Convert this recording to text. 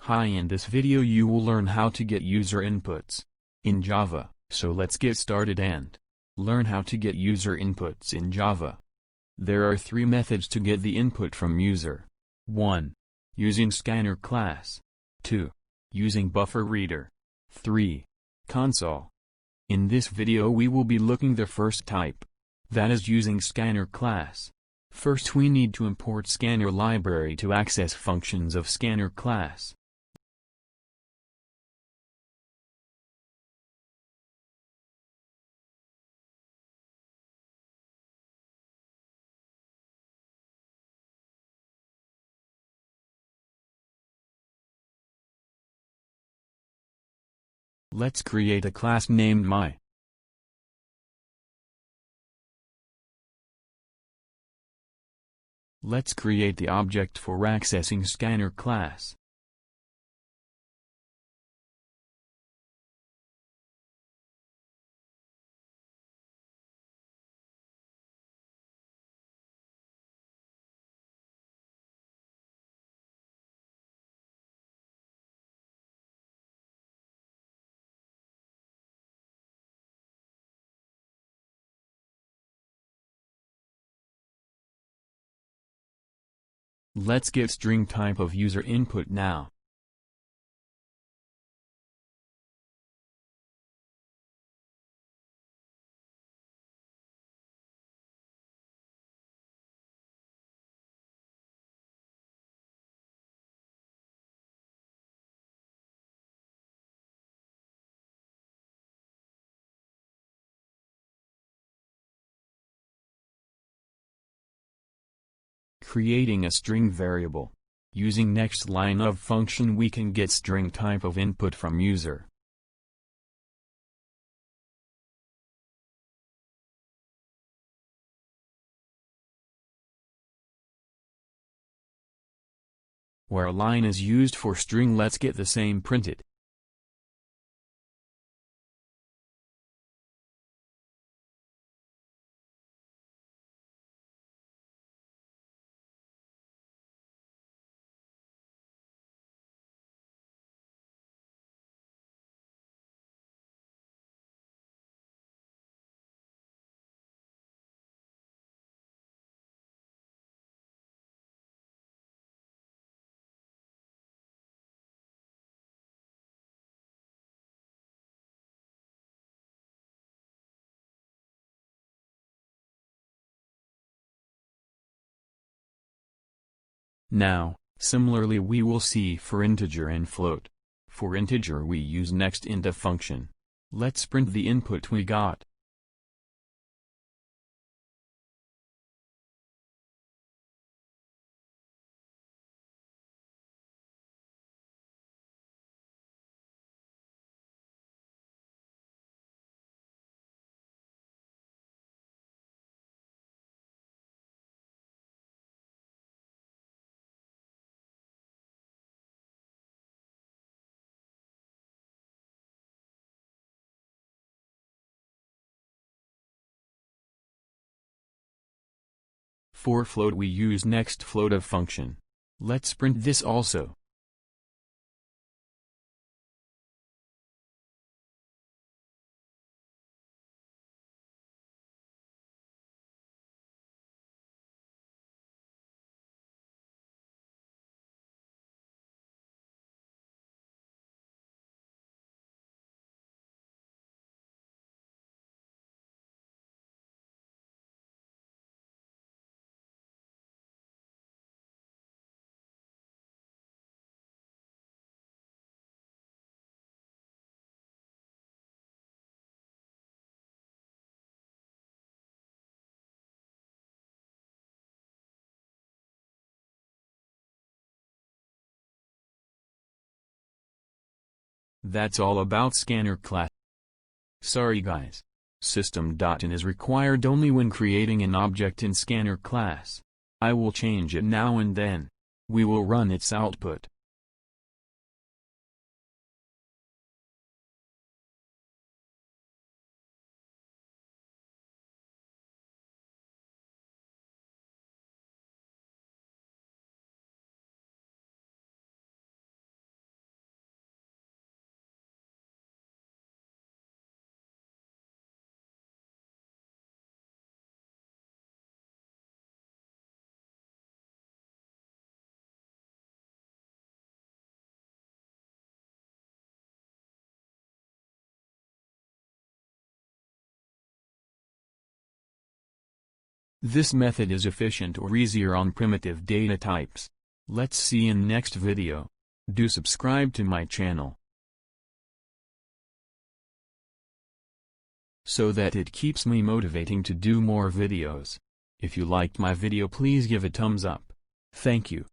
Hi, in this video you will learn how to get user inputs in Java, so let's get started and learn how to get user inputs in Java. There are three methods to get the input from user. 1. Using scanner class. 2. Using buffer reader. 3. Console. In this video we will be looking the first type, that is using scanner class. First we need to import scanner library to access functions of scanner class. Let's create a class named My. Let's create the object for accessing scanner class. Let's get string type of user input now. Creating a string variable. Using next line of function we can get string type of input from user. Where a line is used for string, let's get the same printed. Now, similarly we will see for integer and float. For integer we use nextInt function. Let's print the input we got. For float we use nextFloat function. Let's print this also. That's all about scanner class. Sorry guys. System.in is required only when creating an object in scanner class. I will change it now and then. We will run its output. This method is efficient or easier on primitive data types. Let's see in next video. Do subscribe to my channel, so that it keeps me motivating to do more videos. If you liked my video, please give a thumbs up. Thank you.